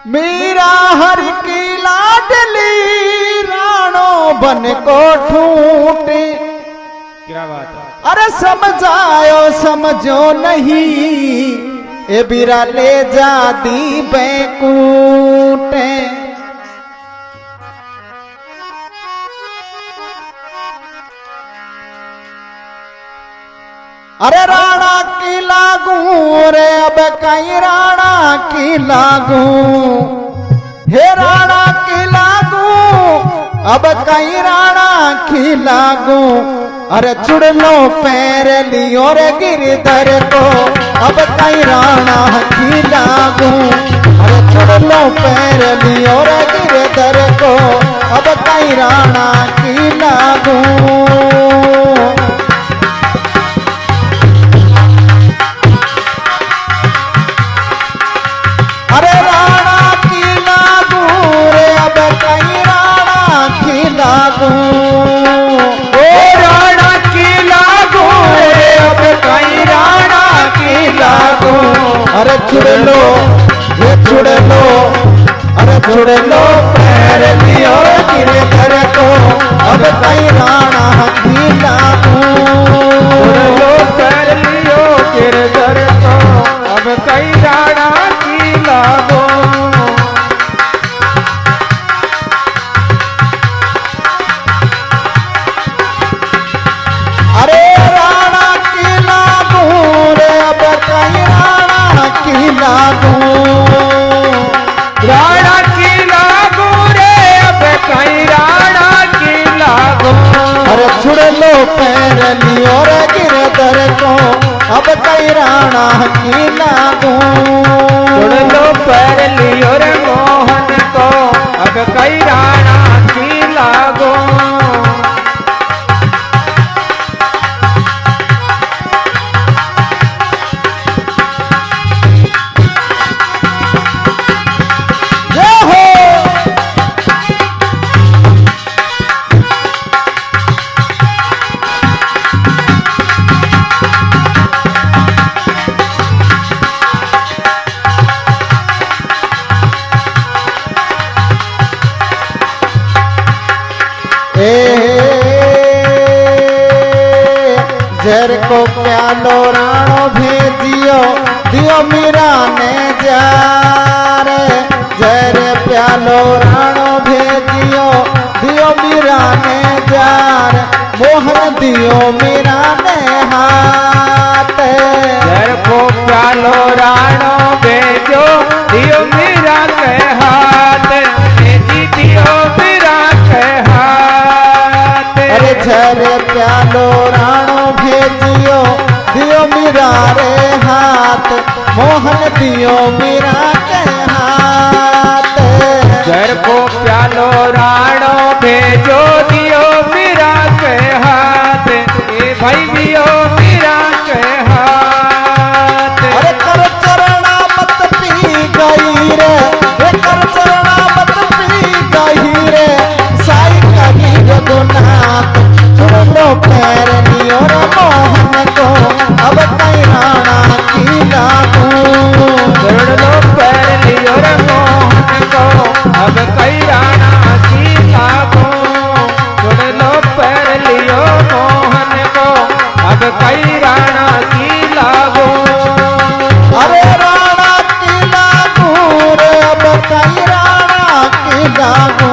मीरा हर की लाडली राणो बन को ठूटे। क्या बात है। अरे समझायो समझो नहीं ए बीरा ले जा दी बैकुंठे। अरे राणा की लागू रे अब कहीं राणा की लागू, हे राणा की लागू अब कहीं राणा की लागू। अरे चुड़ लो पैर लियो रे गिरधर को अब कहीं राणा की लागू। अरे चुड़ लो पैर लियो रे गिरधर को अब कहीं राणा की लागू। अरे राणा की लागू रे अब कहीं राणा की लागू। ओ राणा की लागू रे अब कहीं राणा की लागू। अरे छुड़ लो ये छुड़ लो, अरे छुड़ लो पैर लियो गिरधर को अब कहीं राणा की लागू। छुड़ लो पैर लियो गिरधर को अब कहीं राणा की लागू। अरे राणा की लागू रे अब कहीं राणा की लागू। राणा की लागू रे अब कहीं राणा की लागू। अरे छुड़ लो पैर लियो रे गिरधर को अब कहीं राणा की लागू। छुड़ लो पैर लियो रे मोहन को अब कहीं राणा की लागू। जय हो। जर को प्यालो राणो भेजियो दियो मीरा ने जा रे। जर प्यालो राणो भेजियो दियो मीरा ने जा रे। मोहर दियो मीरा ने हाथ। जर को प्यालो राणो भेजो दियो मीरा के हाथ। भेजी दियो मीरा के हाथ। अरे झर प्यालो राणो भेजियो दियो मीरा रे हाथ। मोहन दियो मीरा के हाथ। जर को प्यालो राणो भेजो दियो मीरा के हाथ। ए भाई दियो मीरा के हाथ। अरे कर चरणा मत पी गई रे, कर चरणा मत पी गई रे। साई कही रघुनाथ छोड़ लो पैर लियो रे मोहन को अब कहीं राणा की लागू। छोड़ लो पैर लियो रे मोहन को अब कहीं राणा की लागू। छोड़ लो पैर लियो मोहन को अब कहीं राणा की लागू। अरे राणा की लागू रे अब कहीं राणा की लागू।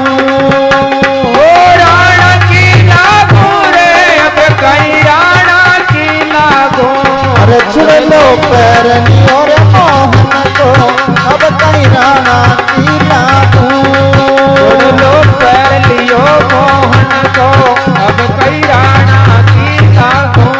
ओ राणा की लागू रे अब कहीं राणा की लागू। अरे छुड़ लो पैर लियो रे मोहन को अब कहीं राणा की लागू। छोड़ लो पैर लियो मोहन को अब कहीं राणा की लागू।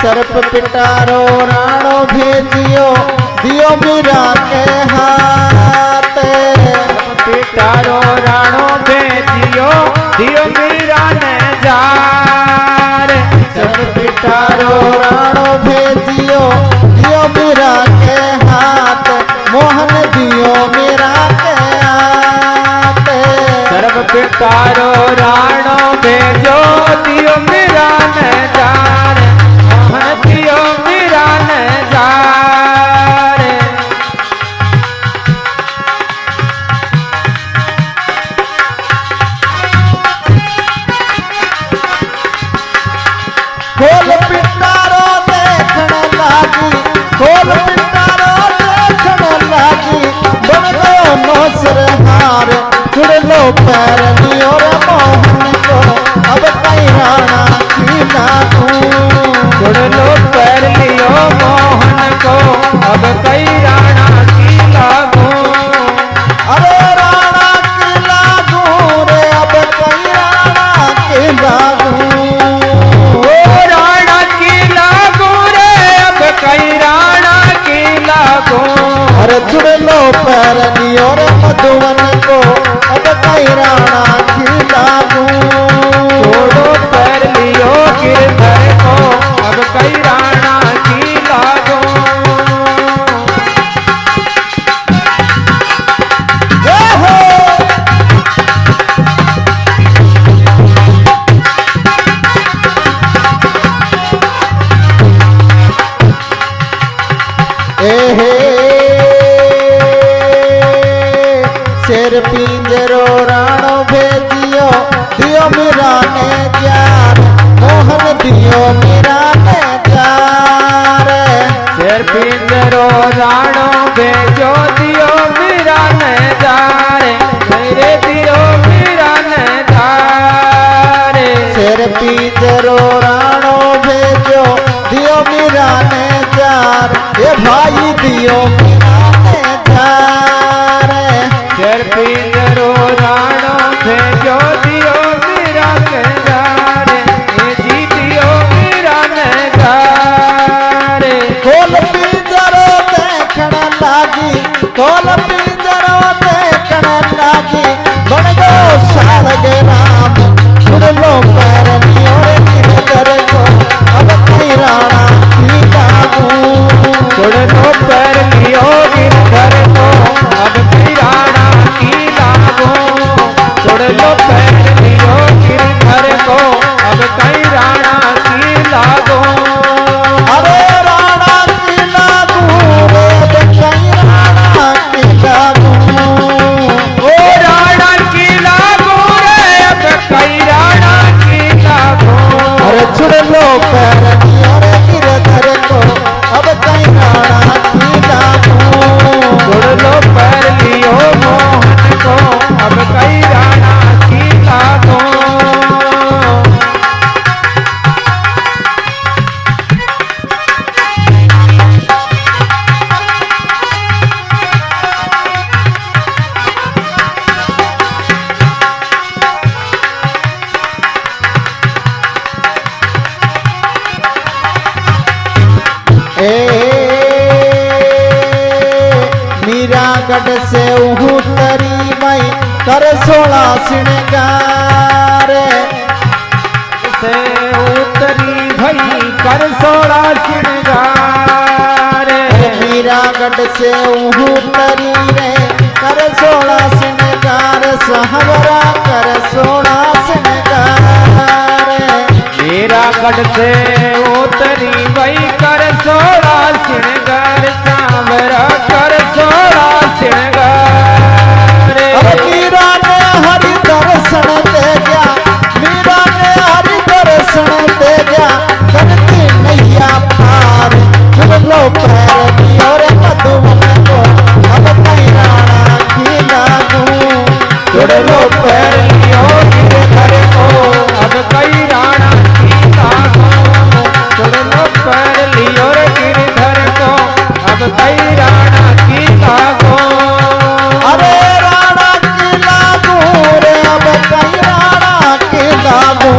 सर्प पिटारो राणो भेजियो दियो मीरा के हाथ। पिटारो राणो भेजियो दियो मीरा ने जा तारो राणो भेजो दियो मेरा न जान मोहन दियो मेरा न जान खोल पिटारो देखण लागी खोल पिटारो देखण लागी बन गयो नौसर हार जुड़ लो पैरनी और मोहन को अब कई राणा की लागू जुड़ लो पैर लियो मोहन को अब कई राणा की लागू अरे राणा की लागू रे अब कई राणा की लागू कई राणा की लागू अरे जुड़ लो पैरनी और मधुवन को अब कई राणा की लागू छोड़ो पैर लियो गिरधर को अब कई राणा की लागू जय हो शेर पिंजरो राणो भेजियो दियो मेरा ने जार मोहन दियो मेरा ने जार शेर पिंजरो राणो भेजो दियो मेरा न जारे मेरे दियो मेरा न जारे शेर पिंजरो राणो भेजो दियो मेरा ने जार ये भाई दियो मेरा ने जार शेर पिंजरो राणो भेजो दियो मेरा न जारे ये जी दियो मेरा न जारे खोल पिंजरो देखण लागी खोल पिंजरो देखण लागी बन गो साल गे राम सुन लो पैरनी और गिरधर को अब कई राणा की लागू छोड़ लो पैर लियो गिरधर को अब कई राणा की लागू छोड़ लो पैर लियो गिरधर को अब कई राणा की लागू अरे राणा की लागू रे अब कई राणा की लागू ओ राणा की लागू रे अब कई राणा की लागू अरे छुड़ लो पैरनी और गिरधर को अब कई राणा की लागू छोड़ लो पैर लियो मोहन को अब कई राणा की लागू मीरागढ़ से उतरी मई कर 16 श्रृंगार से उतरी भई कर 16 श्रृंगार मीरागढ़ से उतरी रे कर 16 श्रृंगार सहवरा कर 16 श्रृंगार मीरागढ़ से उतरी भई कर 16 श्रृंगार सांवरा कर 16 श्रृंगार अब मीरा ने हरि दर्शन दे गया मीरा ने हरि दर्शन दे गया करती नैया पार चल लो पैरनी और मधुवन को अब कई राणा की लागू छोड़ लो पैर लियो गिरधर को अब कई राणा की लागू छोड़ लो पैर लियो गिरधर को अब कई राणा की लागू अरे राणा की लागू रे अब कई राणा की लागू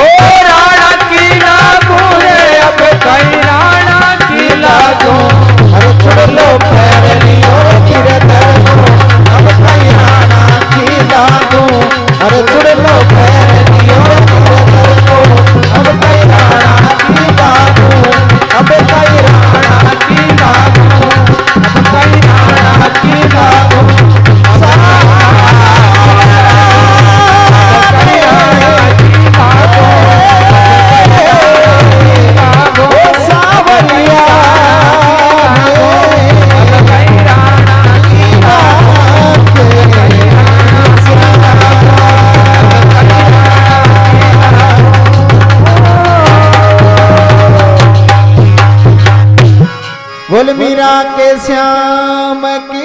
ओ राणा की लागू रे अब कई राणा की लागू अरे छोड़ लो पैरनी और गिरधर को अब कई राणा की लागू अरे छोड़ लो पैरनी और गिरधर को अब कई राणा की लागू अब कई राणा की लागू अब कई राणा की लागू सा बोल मीरा के श्याम की